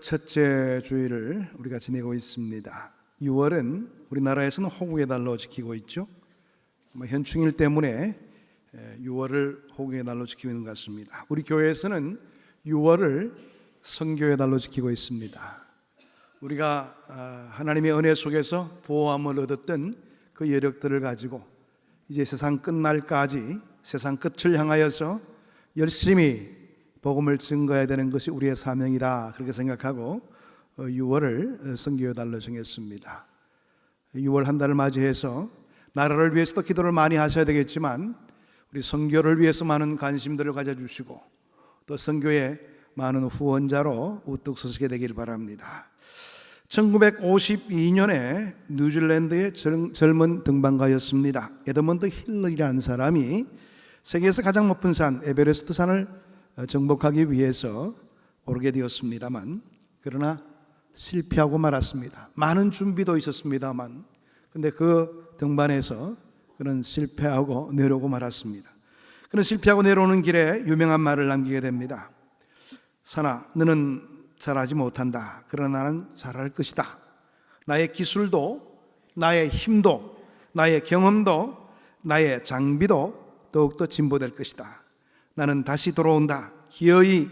첫째 주일을 우리가 지내고 있습니다. 6월은 우리나라에서는 호국의 달로 지키고 있죠. 현충일 때문에 6월을 호국의 달로 지키고 있는 것 같습니다. 우리 교회에서는 6월을 선교의 달로 지키고 있습니다. 우리가 하나님의 은혜 속에서 보호함을 얻었던 그 여력들을 가지고 이제 세상 끝날까지 세상 끝을 향하여서 열심히 복음을 증거해야 되는 것이 우리의 사명이다, 그렇게 생각하고 6월을 선교의 달로 정했습니다. 6월 한 달을 맞이해서 나라를 위해서도 기도를 많이 하셔야 되겠지만 우리 선교를 위해서 많은 관심들을 가져주시고 또 선교의 많은 후원자로 우뚝 서시게 되길 바랍니다. 1952년에 뉴질랜드의 젊은 등반가였습니다. 에드먼드 힐러이라는 사람이 세계에서 가장 높은 산 에베레스트 산을 정복하기 위해서 오르게 되었습니다만, 그러나 실패하고 말았습니다. 많은 준비도 있었습니다만, 근데 그 등반에서 그는 실패하고 내려오고 말았습니다. 그는 실패하고 내려오는 길에 유명한 말을 남기게 됩니다. 산아, 너는 잘하지 못한다. 그러나 나는 잘할 것이다. 나의 기술도, 나의 힘도, 나의 경험도, 나의 장비도 더욱더 진보될 것이다. 나는 다시 돌아온다. 기어이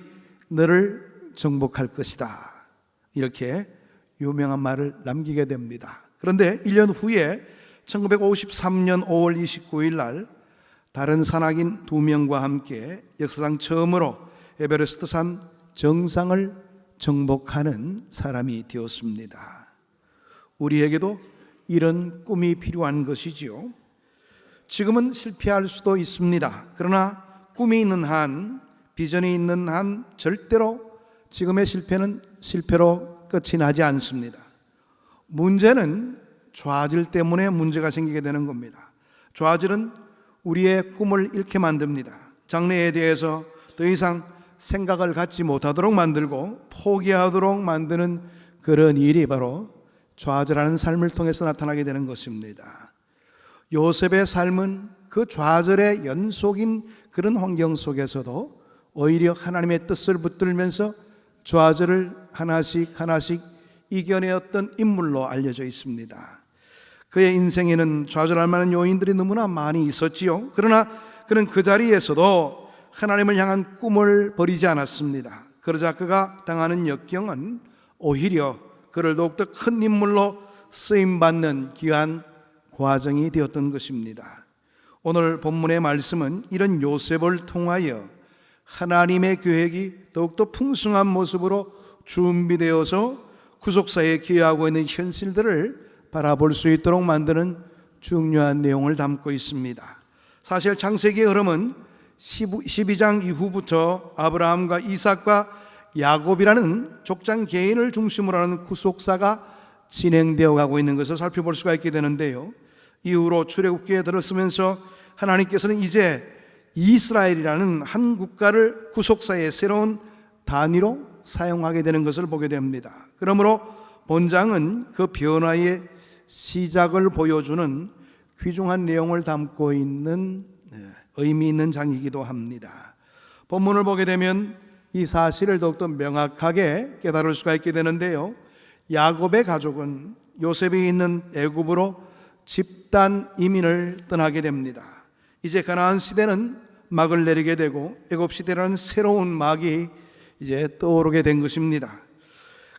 너를 정복할 것이다. 이렇게 유명한 말을 남기게 됩니다. 그런데 1년 후에 1953년 5월 29일 날 다른 산악인 2명과 함께 역사상 처음으로 에베레스트 산 정상을 정복하는 사람이 되었습니다. 우리에게도 이런 꿈이 필요한 것이지요. 지금은 실패할 수도 있습니다. 그러나 꿈이 있는 한, 비전이 있는 한 절대로 지금의 실패는 실패로 끝이 나지 않습니다. 문제는 좌절 때문에 문제가 생기게 되는 겁니다. 좌절은 우리의 꿈을 잃게 만듭니다. 장래에 대해서 더 이상 생각을 갖지 못하도록 만들고 포기하도록 만드는 그런 일이 바로 좌절하는 삶을 통해서 나타나게 되는 것입니다. 요셉의 삶은 그 좌절의 연속인 그런 환경 속에서도 오히려 하나님의 뜻을 붙들면서 좌절을 하나씩 하나씩 이겨내었던 인물로 알려져 있습니다. 그의 인생에는 좌절할 만한 요인들이 너무나 많이 있었지요. 그러나 그는 그 자리에서도 하나님을 향한 꿈을 버리지 않았습니다. 그러자 그가 당하는 역경은 오히려 그를 더욱더 큰 인물로 쓰임받는 귀한 과정이 되었던 것입니다. 오늘 본문의 말씀은 이런 요셉을 통하여 하나님의 계획이 더욱더 풍성한 모습으로 준비되어서 구속사에 기여하고 있는 현실들을 바라볼 수 있도록 만드는 중요한 내용을 담고 있습니다. 사실 창세기의 흐름은 12장 이후부터 아브라함과 이삭과 야곱이라는 족장 개인을 중심으로 하는 구속사가 진행되어 가고 있는 것을 살펴볼 수가 있게 되는데요. 이후로 출애굽기에 들었으면서 하나님께서는 이제 이스라엘이라는 한 국가를 구속사의 새로운 단위로 사용하게 되는 것을 보게 됩니다. 그러므로 본장은 그 변화의 시작을 보여주는 귀중한 내용을 담고 있는 의미 있는 장이기도 합니다. 본문을 보게 되면 이 사실을 더욱더 명확하게 깨달을 수가 있게 되는데요. 야곱의 가족은 요셉이 있는 애굽으로 집단 이민을 떠나게 됩니다. 이제 가나안 시대는 막을 내리게 되고 애굽 시대라는 새로운 막이 이제 떠오르게 된 것입니다.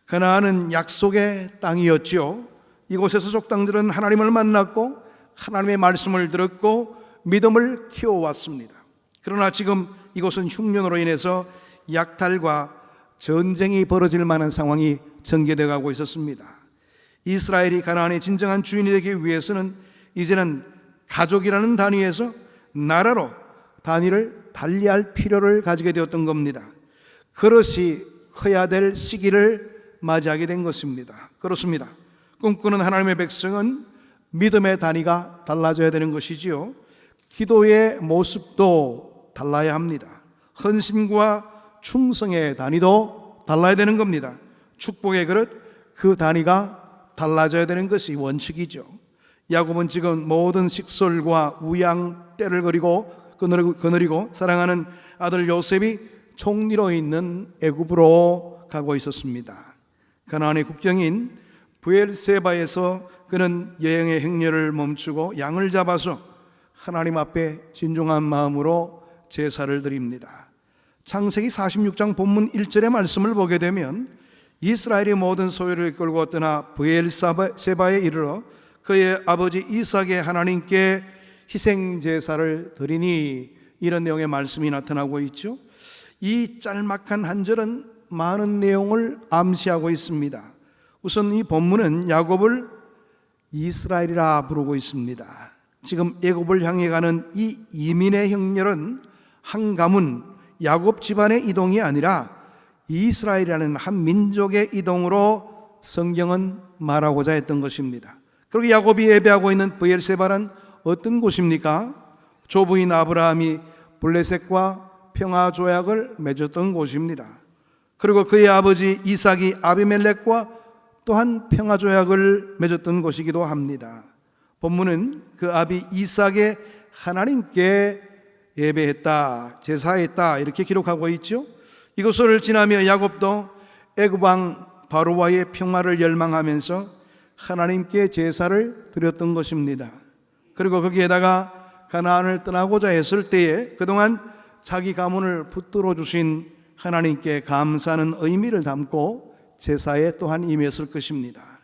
가나안은 약속의 땅이었죠. 이곳에서 족장들은 하나님을 만났고 하나님의 말씀을 들었고 믿음을 키워왔습니다. 그러나 지금 이곳은 흉년으로 인해서 약탈과 전쟁이 벌어질 만한 상황이 전개되어 가고 있었습니다. 이스라엘이 가나안의 진정한 주인이 되기 위해서는 이제는 가족이라는 단위에서 나라로 단위를 달리할 필요를 가지게 되었던 겁니다. 그릇이 커야 될 시기를 맞이하게 된 것입니다. 그렇습니다. 꿈꾸는 하나님의 백성은 믿음의 단위가 달라져야 되는 것이지요. 기도의 모습도 달라야 합니다. 헌신과 충성의 단위도 달라야 되는 겁니다. 축복의 그릇, 그 단위가 달라져야 되는 것이 원칙이죠. 야곱은 지금 모든 식솔과 우양 때를 거느리고 사랑하는 아들 요셉이 총리로 있는 애굽으로 가고 있었습니다. 가나안의 국경인 브엘세바에서 그는 여행의 행렬을 멈추고 양을 잡아서 하나님 앞에 진중한 마음으로 제사를 드립니다. 창세기 46장 본문 1절의 말씀을 보게 되면 이스라엘이 모든 소유를 끌고 떠나 브엘세바에 이르러 그의 아버지 이삭의 하나님께 희생 제사를 드리니, 이런 내용의 말씀이 나타나고 있죠. 이 짤막한 한 절은 많은 내용을 암시하고 있습니다. 우선 이 본문은 야곱을 이스라엘이라 부르고 있습니다. 지금 애굽을 향해 가는 이 이민의 행렬은 한 가문 야곱 집안의 이동이 아니라 이스라엘이라는 한 민족의 이동으로 성경은 말하고자 했던 것입니다. 그리고 야곱이 예배하고 있는 브엘세바는 어떤 곳입니까? 조부인 아브라함이 블레셋과 평화 조약을 맺었던 곳입니다. 그리고 그의 아버지 이삭이 아비멜렉과 또한 평화 조약을 맺었던 곳이기도 합니다. 본문은 그 아비 이삭의 하나님께 예배했다, 제사했다 이렇게 기록하고 있죠. 이곳을 지나며 야곱도 애굽 왕 바로와의 평화를 열망하면서 하나님께 제사를 드렸던 것입니다. 그리고 거기에다가 가나안을 떠나고자 했을 때에 그동안 자기 가문을 붙들어 주신 하나님께 감사하는 의미를 담고 제사에 또한 임했을 것입니다.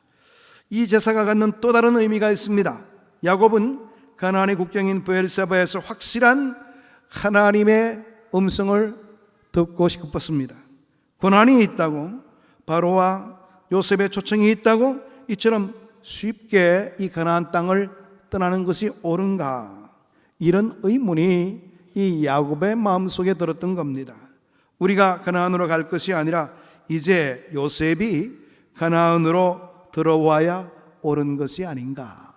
이 제사가 갖는 또 다른 의미가 있습니다. 야곱은 가나안의 국경인 브엘세바에서 확실한 하나님의 음성을 듣고 싶었습니다. 고난이 있다고, 바로와 요셉의 초청이 있다고 이처럼 쉽게 이 가나안 땅을 떠나는 것이 옳은가, 이런 의문이 이 야곱의 마음속에 들었던 겁니다. 우리가 가나안으로 갈 것이 아니라 이제 요셉이 가나안으로 들어와야 옳은 것이 아닌가.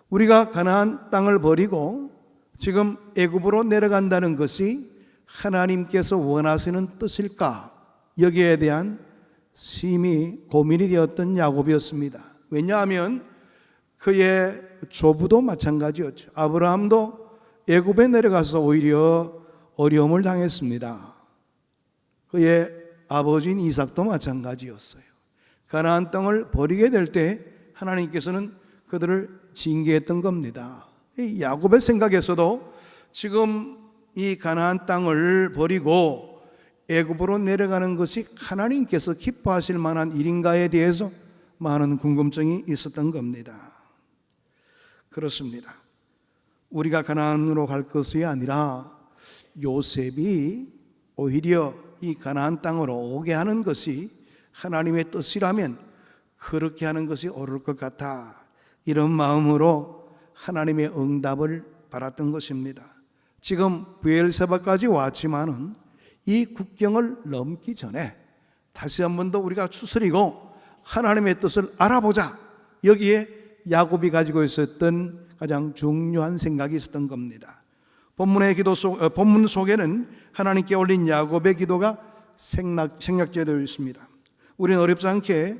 우리가 가나안 땅을 버리고 지금 애굽으로 내려간다는 것이 하나님께서 원하시는 뜻일까? 여기에 대한 심히 고민이 되었던 야곱이었습니다. 왜냐하면 그의 조부도 마찬가지였죠. 아브라함도 애굽에 내려가서 오히려 어려움을 당했습니다. 그의 아버지인 이삭도 마찬가지였어요. 가나안 땅을 버리게 될 때 하나님께서는 그들을 징계했던 겁니다. 이 야곱의 생각에서도 지금 이 가나안 땅을 버리고 애굽으로 내려가는 것이 하나님께서 기뻐하실 만한 일인가에 대해서 많은 궁금증이 있었던 겁니다. 그렇습니다. 우리가 가나안으로 갈 것이 아니라 요셉이 오히려 이 가나안 땅으로 오게 하는 것이 하나님의 뜻이라면 그렇게 하는 것이 옳을 것 같아, 이런 마음으로 하나님의 응답을 바랐던 것입니다. 지금 브엘세바까지 왔지만은 이 국경을 넘기 전에 다시 한 번 더 우리가 추스리고 하나님의 뜻을 알아보자, 여기에 야곱이 가지고 있었던 가장 중요한 생각이 있었던 겁니다. 본문 속에는 하나님께 올린 야곱의 기도가 생략되어 있습니다. 우리는 어렵지 않게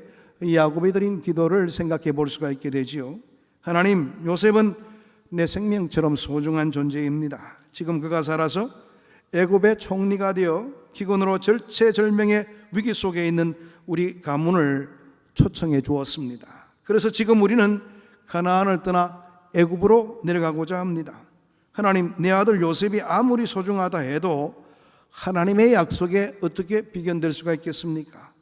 야곱이 드린 기도를 생각해 볼 수가 있게 되지요. 하나님, 요셉은 내 생명처럼 소중한 존재입니다. 지금 그가 살아서 애굽의 총리가 되어 기근으로 절체절명의 위기 속에 있는 우리 가문을 초청해 주었습니다. 그래서 지금 우리는 가나안을 떠나 애굽으로 내려가고자 합니다. 하나님, 내 아들 요셉이 아무리 소중하다 해도 하나님의 약속에 어떻게 비견될 수가 있겠습니까?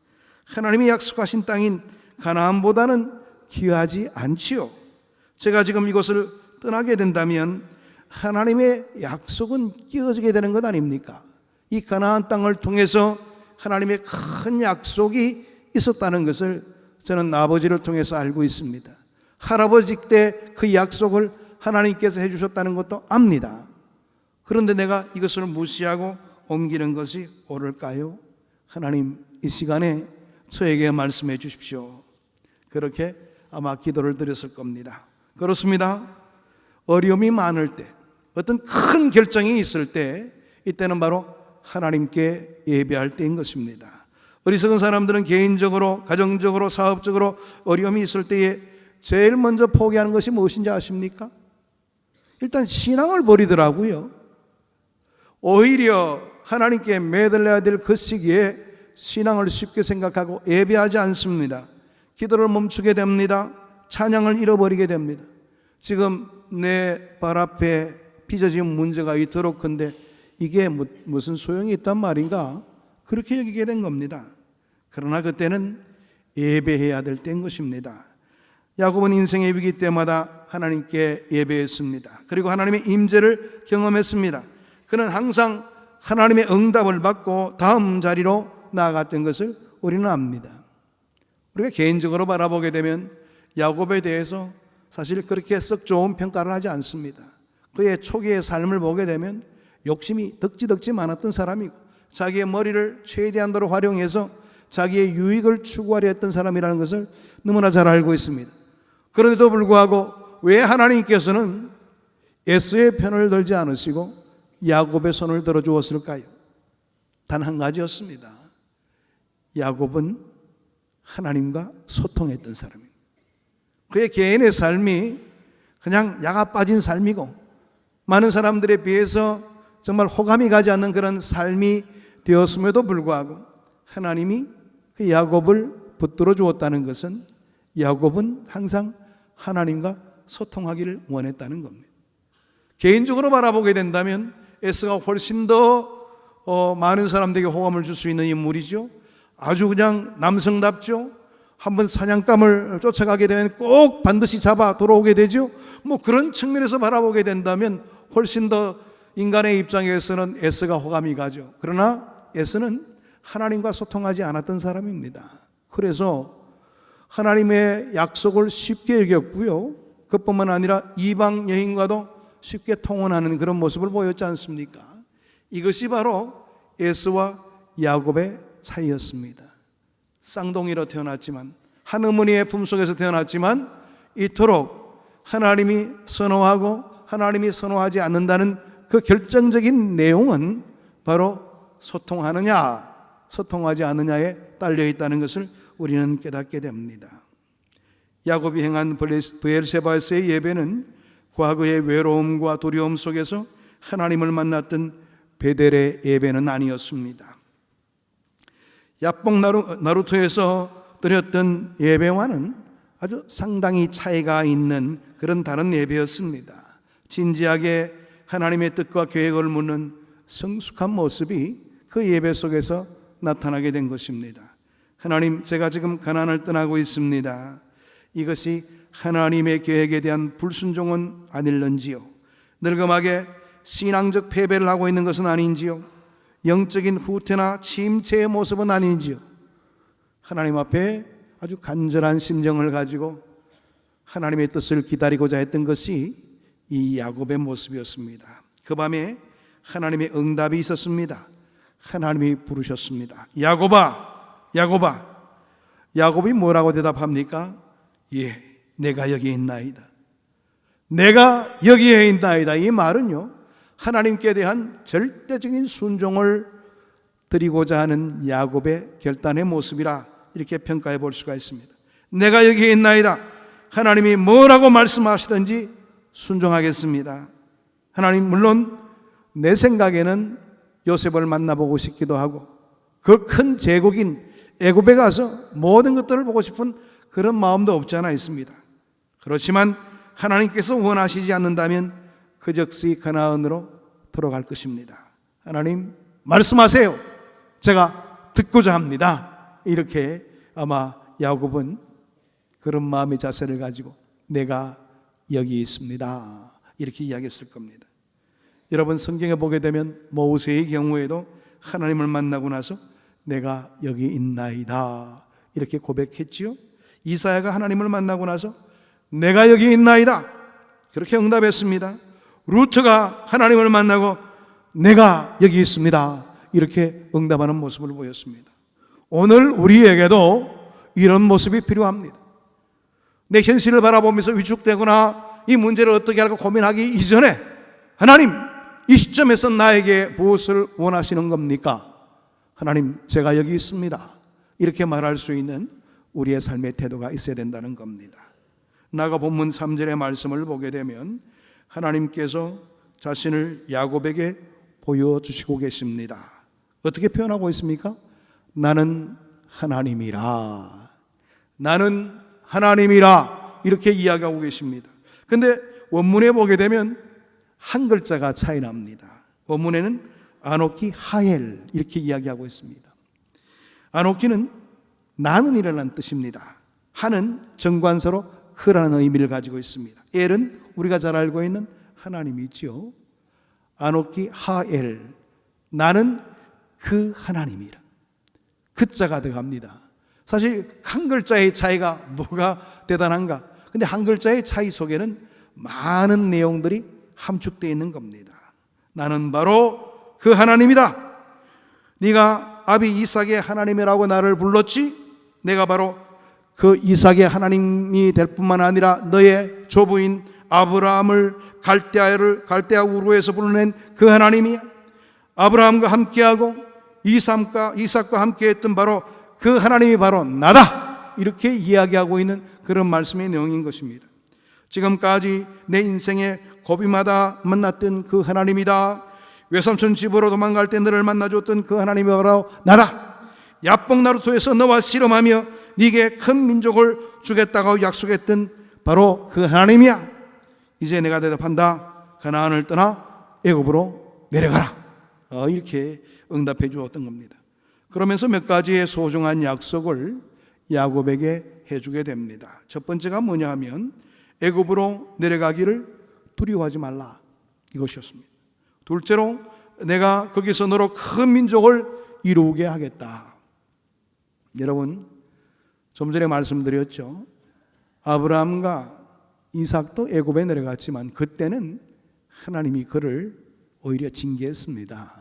하나님이 약속하신 땅인 가나안보다는 귀하지 않지요. 제가 지금 이곳을 떠나게 된다면 하나님의 약속은 끼어지게 되는 것 아닙니까? 이 가나안 땅을 통해서 하나님의 큰 약속이 있었다는 것을 저는 아버지를 통해서 알고 있습니다. 할아버지 때 그 약속을 하나님께서 해주셨다는 것도 압니다. 그런데 내가 이것을 무시하고 옮기는 것이 옳을까요? 하나님, 이 시간에 저에게 말씀해 주십시오. 그렇게 아마 기도를 드렸을 겁니다. 그렇습니다. 어려움이 많을 때, 어떤 큰 결정이 있을 때, 이때는 바로 하나님께 예배할 때인 것입니다. 어리석은 사람들은 개인적으로, 가정적으로, 사업적으로 어려움이 있을 때에 제일 먼저 포기하는 것이 무엇인지 아십니까? 일단 신앙을 버리더라고요. 오히려 하나님께 매달려야 될 그 시기에 신앙을 쉽게 생각하고 예배하지 않습니다. 기도를 멈추게 됩니다. 찬양을 잃어버리게 됩니다. 지금 내 발 앞에 빚어진 문제가 이토록 큰데 이게 무슨 소용이 있단 말인가? 그렇게 여기게 된 겁니다. 그러나 그때는 예배해야 될 때인 것입니다. 야곱은 인생의 위기 때마다 하나님께 예배했습니다. 그리고 하나님의 임재를 경험했습니다. 그는 항상 하나님의 응답을 받고 다음 자리로 나아갔던 것을 우리는 압니다. 우리가 개인적으로 바라보게 되면 야곱에 대해서 사실 그렇게 썩 좋은 평가를 하지 않습니다. 그의 초기의 삶을 보게 되면 욕심이 덕지덕지 많았던 사람이고 자기의 머리를 최대한도로 활용해서 자기의 유익을 추구하려 했던 사람이라는 것을 너무나 잘 알고 있습니다. 그런데도 불구하고 왜 하나님께서는 에서의 편을 들지 않으시고 야곱의 손을 들어주었을까요? 단 한 가지였습니다. 야곱은 하나님과 소통했던 사람입니다. 그의 개인의 삶이 그냥 야가 빠진 삶이고 많은 사람들에 비해서 정말 호감이 가지 않는 그런 삶이 되었음에도 불구하고 하나님이 그 야곱을 붙들어 주었다는 것은 야곱은 항상 하나님과 소통하기를 원했다는 겁니다. 개인적으로 바라보게 된다면 에서가 훨씬 더 많은 사람들에게 호감을 줄 수 있는 인물이죠. 아주 그냥 남성답죠. 한번 사냥감을 쫓아가게 되면 꼭 반드시 잡아 돌아오게 되죠. 뭐 그런 측면에서 바라보게 된다면 훨씬 더 인간의 입장에서는 에서가 호감이 가죠. 그러나 에서는 하나님과 소통하지 않았던 사람입니다. 그래서 하나님의 약속을 쉽게 여겼고요. 그뿐만 아니라 이방 여인과도 쉽게 통혼하는 그런 모습을 보였지 않습니까? 이것이 바로 에서와 야곱의 차이였습니다. 쌍둥이로 태어났지만 한 어머니의 품속에서 태어났지만 이토록 하나님이 선호하고 하나님이 선호하지 않는다는 그 결정적인 내용은 바로 소통하느냐 소통하지 않느냐에 딸려 있다는 것을 우리는 깨닫게 됩니다. 야곱이 행한 브엘세바에서의 예배는 과거의 외로움과 두려움 속에서 하나님을 만났던 베델의 예배는 아니었습니다. 야복 나루토에서 드렸던 예배와는 아주 상당히 차이가 있는 그런 다른 예배였습니다. 진지하게 하나님의 뜻과 계획을 묻는 성숙한 모습이 그 예배 속에서 나타나게 된 것입니다. 하나님, 제가 지금 가나안을 떠나고 있습니다. 이것이 하나님의 계획에 대한 불순종은 아닐런지요? 늙음하게 신앙적 패배를 하고 있는 것은 아닌지요? 영적인 후퇴나 침체의 모습은 아닌지요? 하나님 앞에 아주 간절한 심정을 가지고 하나님의 뜻을 기다리고자 했던 것이 이 야곱의 모습이었습니다. 그 밤에 하나님의 응답이 있었습니다. 하나님이 부르셨습니다. 야곱아, 야곱아. 야곱이 뭐라고 대답합니까? 예, 내가 여기 있나이다. 내가 여기에 있나이다. 이 말은요, 하나님께 대한 절대적인 순종을 드리고자 하는 야곱의 결단의 모습이라 이렇게 평가해 볼 수가 있습니다. 내가 여기에 있나이다. 하나님이 뭐라고 말씀하시든지 순종하겠습니다. 하나님, 물론 내 생각에는 요셉을 만나보고 싶기도 하고 그 큰 제국인 애굽에 가서 모든 것들을 보고 싶은 그런 마음도 없지 않아 있습니다. 그렇지만 하나님께서 원하시지 않는다면 그 즉시 가나안으로 들어갈 것입니다. 하나님, 말씀하세요. 제가 듣고자 합니다. 이렇게 아마 야곱은 그런 마음의 자세를 가지고 내가 여기 있습니다. 이렇게 이야기했을 겁니다. 여러분, 성경에 보게 되면 모세의 경우에도 하나님을 만나고 나서 내가 여기 있나이다 이렇게 고백했지요. 이사야가 하나님을 만나고 나서 내가 여기 있나이다 그렇게 응답했습니다. 루트가 하나님을 만나고 내가 여기 있습니다 이렇게 응답하는 모습을 보였습니다. 오늘 우리에게도 이런 모습이 필요합니다. 내 현실을 바라보면서 위축되거나 이 문제를 어떻게 할까 고민하기 이전에 하나님, 이 시점에서 나에게 무엇을 원하시는 겁니까? 하나님, 제가 여기 있습니다. 이렇게 말할 수 있는 우리의 삶의 태도가 있어야 된다는 겁니다. 나가 본문 3절의 말씀을 보게 되면 하나님께서 자신을 야곱에게 보여주시고 계십니다. 어떻게 표현하고 있습니까? 나는 하나님이라. 나는 하나님이라. 이렇게 이야기하고 계십니다. 그런데 원문에 보게 되면 한 글자가 차이 납니다. 원문에는 아노키 하엘 이렇게 이야기하고 있습니다. 아노키는 나는 이라는 뜻입니다. 하는 정관사로 그라는 의미를 가지고 있습니다. 엘은 우리가 잘 알고 있는 하나님이지요. 아노키 하엘, 나는 그 하나님이라. 그 자가 들어갑니다. 사실 한 글자의 차이가 뭐가 대단한가? 근데 한 글자의 차이 속에는 많은 내용들이 함축되어 있는 겁니다. 나는 바로 그 하나님이다. 네가 아비 이삭의 하나님이라고 나를 불렀지? 내가 바로 그 이삭의 하나님이 될 뿐만 아니라 너의 조부인 아브라함을 갈대아 우르에서 불러낸 그 하나님이야. 아브라함과 함께하고 이삭과 함께했던 바로 그 하나님이 바로 나다. 이렇게 이야기하고 있는 그런 말씀의 내용인 것입니다. 지금까지 내 인생의 고비마다 만났던 그 하나님이다. 외삼촌 집으로 도망갈 때 너를 만나줬던 그 하나님이 바로 나다. 야복 나루토에서 너와 씨름하며 네게 큰 민족을 주겠다고 약속했던 바로 그 하나님이야. 이제 내가 대답한다. 가나안을 떠나 애굽으로 내려가라. 이렇게 응답해 주었던 겁니다. 그러면서 몇 가지의 소중한 약속을 야곱에게 해주게 됩니다. 첫 번째가 뭐냐 하면 애굽으로 내려가기를 두려워하지 말라, 이것이었습니다. 둘째로 내가 거기서 너로 큰 민족을 이루게 하겠다. 여러분, 좀 전에 말씀드렸죠. 아브라함과 이삭도 애굽에 내려갔지만 그때는 하나님이 그를 오히려 징계했습니다.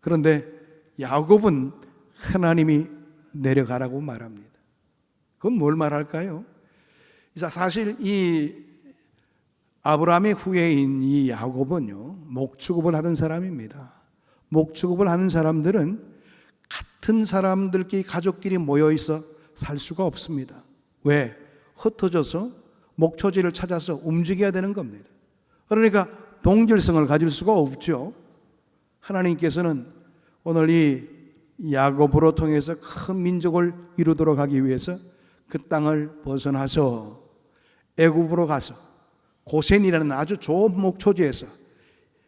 그런데 야곱은 하나님이 내려가라고 말합니다. 그건 뭘 말할까요? 사실 이 아브라함의 후예인 이 야곱은요, 목축업을 하던 사람입니다. 목축업을 하는 사람들은 같은 사람들끼리 가족끼리 모여 있어 살 수가 없습니다. 왜? 흩어져서 목초지를 찾아서 움직여야 되는 겁니다. 그러니까 동질성을 가질 수가 없죠. 하나님께서는 오늘 이 야곱으로 통해서 큰 민족을 이루도록 하기 위해서 그 땅을 벗어나서 애굽으로 가서 고센이라는 아주 좋은 목초지에서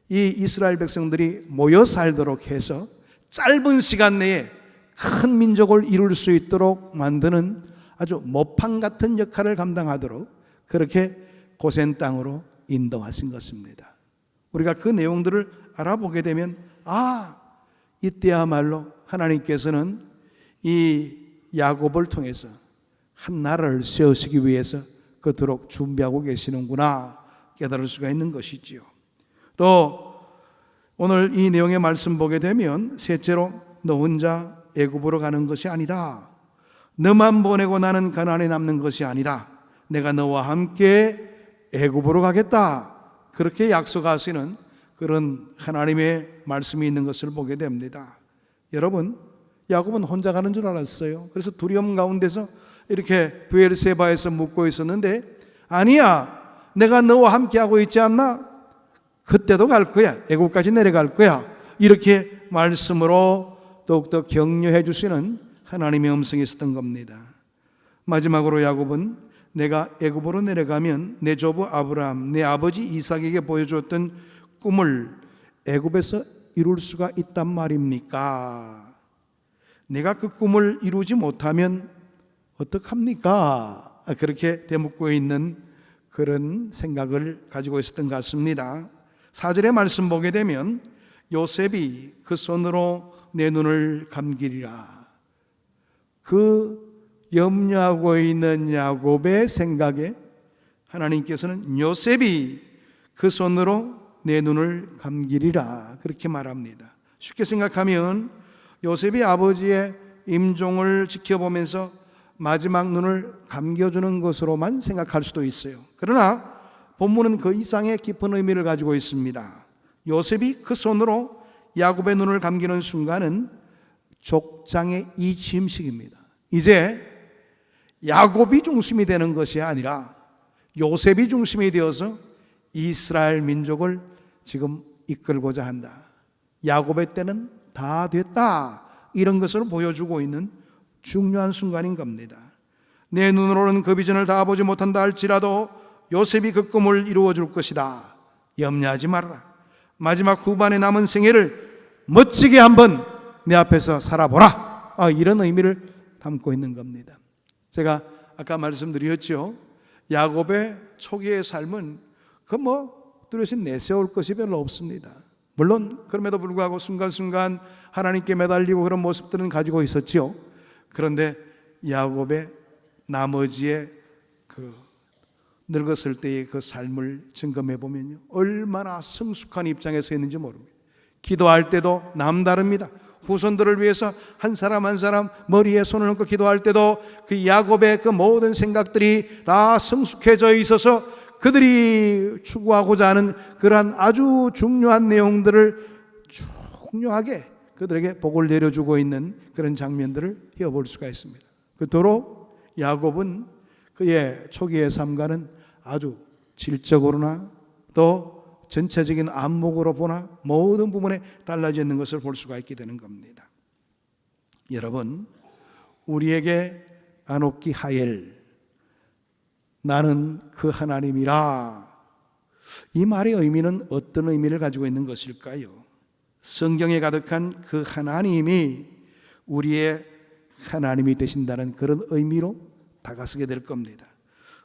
이 이스라엘 백성들이 모여 살도록 해서 짧은 시간 내에 큰 민족을 이룰 수 있도록 만드는 아주 모판 같은 역할을 감당하도록 그렇게 고센 땅으로 인도하신 것입니다. 우리가 그 내용들을 알아보게 되면 이때야말로 하나님께서는 이 야곱을 통해서 한 나라를 세우시기 위해서 그토록 준비하고 계시는구나 깨달을 수가 있는 것이지요. 또 오늘 이 내용의 말씀 보게 되면 셋째로 너 혼자 애굽으로 가는 것이 아니다. 너만 보내고 나는 가나안에 남는 것이 아니다. 내가 너와 함께 애굽으로 가겠다. 그렇게 약속하시는 그런 하나님의 말씀이 있는 것을 보게 됩니다. 여러분, 야곱은 혼자 가는 줄 알았어요. 그래서 두려움 가운데서 이렇게 브엘세바에서 묵고 있었는데 아니야, 내가 너와 함께 하고 있지 않나? 그때도 갈 거야. 애굽까지 내려갈 거야. 이렇게 말씀으로 더욱더 격려해 주시는 하나님의 음성이 있었던 겁니다. 마지막으로 야곱은 내가 애굽으로 내려가면 내 조부 아브라함, 내 아버지 이삭에게 보여줬던 꿈을 애굽에서 이룰 수가 있단 말입니까? 내가 그 꿈을 이루지 못하면 어떡합니까? 그렇게 되묻고 있는 그런 생각을 가지고 있었던 것 같습니다. 4절의 말씀 보게 되면 요셉이 그 손으로 내 눈을 감기리라. 그 염려하고 있는 야곱의 생각에 하나님께서는 요셉이 그 손으로 내 눈을 감기리라 그렇게 말합니다. 쉽게 생각하면 요셉이 아버지의 임종을 지켜보면서 마지막 눈을 감겨주는 것으로만 생각할 수도 있어요. 그러나 본문은 그 이상의 깊은 의미를 가지고 있습니다. 요셉이 그 손으로 야곱의 눈을 감기는 순간은 족장의 이침식입니다. 이제 야곱이 중심이 되는 것이 아니라 요셉이 중심이 되어서 이스라엘 민족을 지금 이끌고자 한다. 야곱의 때는 다 됐다. 이런 것을 보여주고 있는 중요한 순간인 겁니다. 내 눈으로는 그 비전을 다 보지 못한다 할지라도 요셉이 그 꿈을 이루어 줄 것이다. 염려하지 말아라. 마지막 후반에 남은 생애를 멋지게 한번 내 앞에서 살아보라. 이런 의미를 담고 있는 겁니다. 제가 아까 말씀드렸죠. 야곱의 초기의 삶은 뚜렷이 내세울 것이 별로 없습니다. 물론 그럼에도 불구하고 순간순간 하나님께 매달리고 그런 모습들은 가지고 있었죠. 그런데 야곱의 나머지의 늙었을 때의 그 삶을 점검해 보면요, 얼마나 성숙한 입장에서 했는지 모릅니다. 기도할 때도 남다릅니다. 후손들을 위해서 한 사람 한 사람 머리에 손을 얹고 기도할 때도 그 야곱의 그 모든 생각들이 다 성숙해져 있어서 그들이 추구하고자 하는 그러한 아주 중요한 내용들을 중요하게 그들에게 복을 내려주고 있는 그런 장면들을 띄워볼 수가 있습니다. 그토록 야곱은 그의 초기의 삶과는 아주 질적으로나 또 전체적인 안목으로 보나 모든 부분에 달라져 있는 것을 볼 수가 있게 되는 겁니다. 여러분, 우리에게 아노키 하엘, 나는 그 하나님이라, 이 말의 의미는 어떤 의미를 가지고 있는 것일까요? 성경에 가득한 그 하나님이 우리의 하나님이 되신다는 그런 의미로 다가서게 될 겁니다.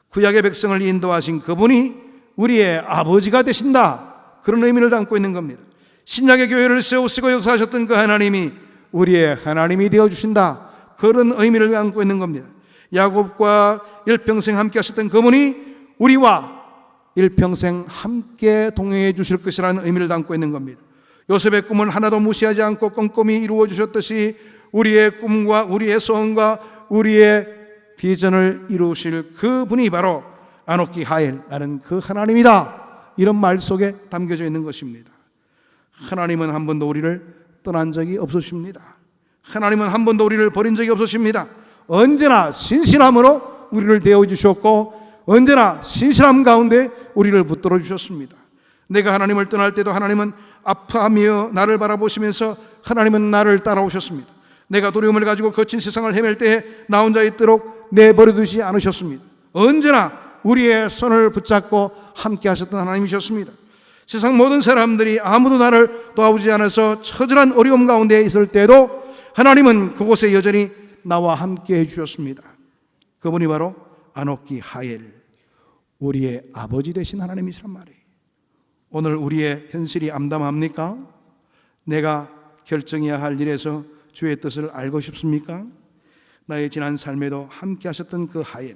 구약의 백성을 인도하신 그분이 우리의 아버지가 되신다, 그런 의미를 담고 있는 겁니다. 신약의 교회를 세우시고 역사하셨던 그 하나님이 우리의 하나님이 되어주신다, 그런 의미를 담고 있는 겁니다. 야곱과 일평생 함께 하셨던 그분이 우리와 일평생 함께 동행해 주실 것이라는 의미를 담고 있는 겁니다. 요셉의 꿈을 하나도 무시하지 않고 꼼꼼히 이루어 주셨듯이 우리의 꿈과 우리의 소원과 우리의 비전을 이루실 그분이 바로 아노키 하엘, 나는 그 하나님이다, 이런 말 속에 담겨져 있는 것입니다. 하나님은 한 번도 우리를 떠난 적이 없으십니다. 하나님은 한 번도 우리를 버린 적이 없으십니다. 언제나 신실함으로 우리를 대어주셨고 언제나 신실함 가운데 우리를 붙들어 주셨습니다. 내가 하나님을 떠날 때도 하나님은 아파하며 나를 바라보시면서 하나님은 나를 따라오셨습니다. 내가 두려움을 가지고 거친 세상을 헤맬 때에 나 혼자 있도록 내버려두지 않으셨습니다. 언제나 우리의 손을 붙잡고 함께 하셨던 하나님이셨습니다. 세상 모든 사람들이 아무도 나를 도와주지 않아서 처절한 어려움 가운데 있을 때도 하나님은 그곳에 여전히 나와 함께 해주셨습니다. 그분이 바로 아노키 하엘, 우리의 아버지 되신 하나님이시란 말이에요. 오늘 우리의 현실이 암담합니까? 내가 결정해야 할 일에서 주의 뜻을 알고 싶습니까? 나의 지난 삶에도 함께 하셨던 그 하엘,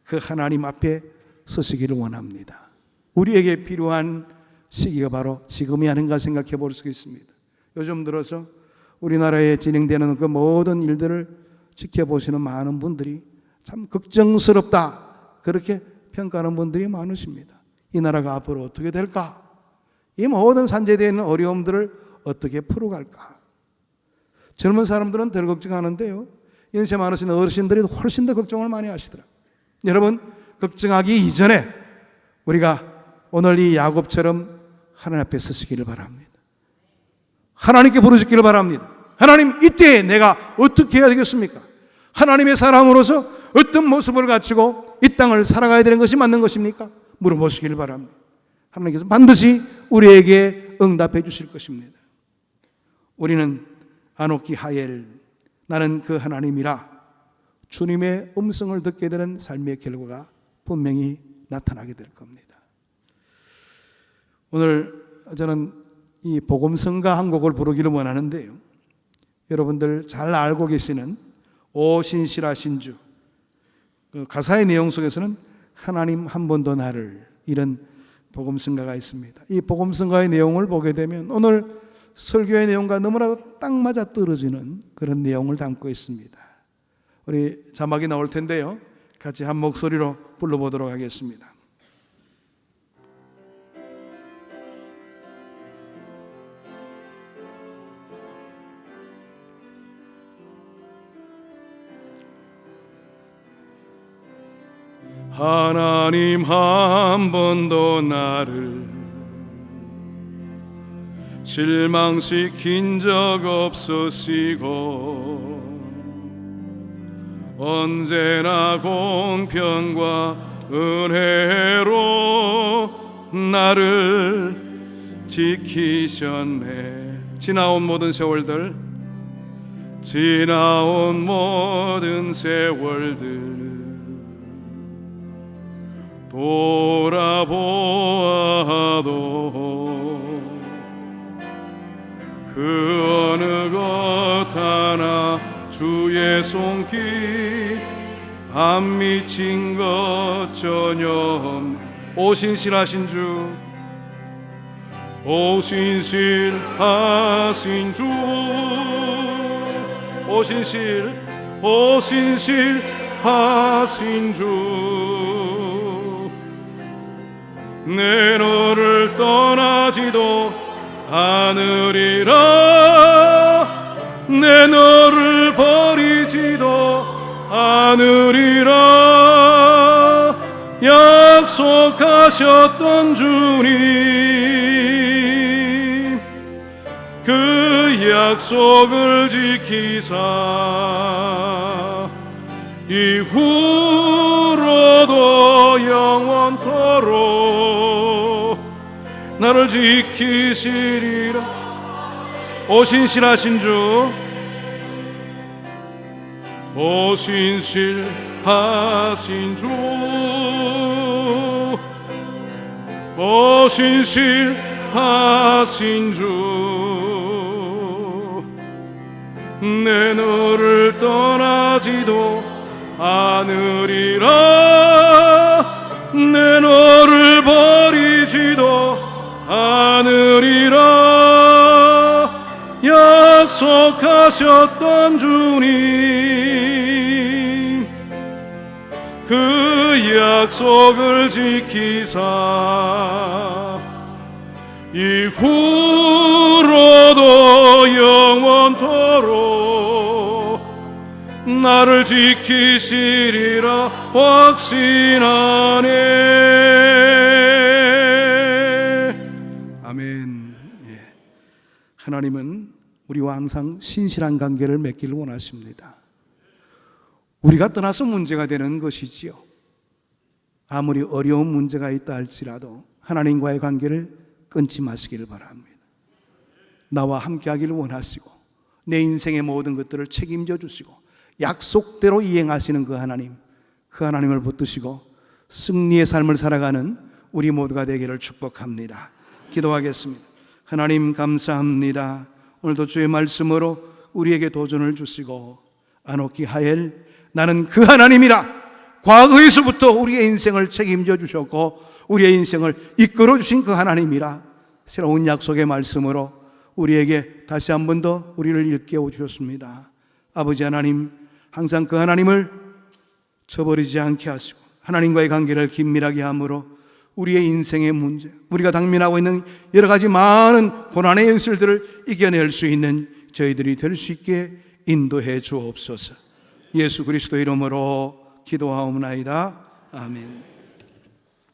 그 하나님 앞에 서시기를 원합니다. 우리에게 필요한 시기가 바로 지금이 아닌가 생각해 볼 수 있습니다. 요즘 들어서 우리나라에 진행되는 그 모든 일들을 지켜보시는 많은 분들이 참 걱정스럽다, 그렇게 평가하는 분들이 많으십니다. 이 나라가 앞으로 어떻게 될까? 이 모든 산재되어 있는 어려움들을 어떻게 풀어갈까? 젊은 사람들은 덜 걱정하는데요, 연세 많으신 어르신들이 훨씬 더 걱정을 많이 하시더라고요. 여러분, 걱정하기 이전에 우리가 오늘 이 야곱처럼 하나님 앞에 서시기를 바랍니다. 하나님께 부르짖기를 바랍니다. 하나님, 이때 내가 어떻게 해야 되겠습니까? 하나님의 사람으로서 어떤 모습을 갖추고 이 땅을 살아가야 되는 것이 맞는 것입니까? 물어보시기를 바랍니다. 하나님께서 반드시 우리에게 응답해 주실 것입니다. 우리는 아노키 하엘, 나는 그 하나님이라, 주님의 음성을 듣게 되는 삶의 결과가 분명히 나타나게 될 겁니다. 오늘 저는 이 복음성가 한 곡을 부르기를 원하는데요, 여러분들 잘 알고 계시는 오 신실하신 주, 그 가사의 내용 속에서는 하나님 한 번도 나를, 이런 복음성가가 있습니다. 이 복음성가의 내용을 보게 되면 오늘 설교의 내용과 너무나도 딱 맞아 떨어지는 그런 내용을 담고 있습니다. 우리 자막이 나올 텐데요, 같이 한 목소리로 불러보도록 하겠습니다. 하나님 한 번도 나를 실망시킨 적 없으시고 언제나 공평과 은혜로 나를 지키셨네. 지나온 모든 세월들 돌아보아도 그 어느 것 하나 주의 손길 안 미친 것 전혀 없네. 오신실하신 주, 오신실하신 주, 오신실하신 주, 내 너를 떠나지도 않으리라, 내 너를 버리지도 않으리라. 약속하셨던 주님, 그 약속을 지키사 이후로도 영원토록 나를 지키시리라. 오신실하신 주, 오신실하신 주, 오신실하신 주, 내 너를 떠나지도 않으리라, 내 너를 버리지도 않으리라. 약속하셨던 주님, 그 약속을 지키사 이후로도 영원토록 나를 지키시리라 확신하네. 아멘. 하나님은 우리와 항상 신실한 관계를 맺기를 원하십니다. 우리가 떠나서 문제가 되는 것이지요. 아무리 어려운 문제가 있다 할지라도 하나님과의 관계를 끊지 마시기를 바랍니다. 나와 함께하기를 원하시고 내 인생의 모든 것들을 책임져 주시고 약속대로 이행하시는 그 하나님을 붙드시고 승리의 삶을 살아가는 우리 모두가 되기를 축복합니다. 기도하겠습니다. 하나님 감사합니다. 오늘도 주의 말씀으로 우리에게 도전을 주시고 안옥기 하엘 나는 그 하나님이라 과거에서부터 우리의 인생을 책임져 주셨고 우리의 인생을 이끌어 주신 그 하나님이라 새로운 약속의 말씀으로 우리에게 다시 한 번 더 우리를 일깨워 주셨습니다. 아버지 하나님, 항상 그 하나님을 저버리지 않게 하시고 하나님과의 관계를 긴밀하게 함으로 우리의 인생의 문제, 우리가 당면하고 있는 여러 가지 많은 고난의 현실들을 이겨낼 수 있는 저희들이 될 수 있게 인도해 주옵소서. 예수 그리스도 이름으로 기도하옵나이다. 아멘.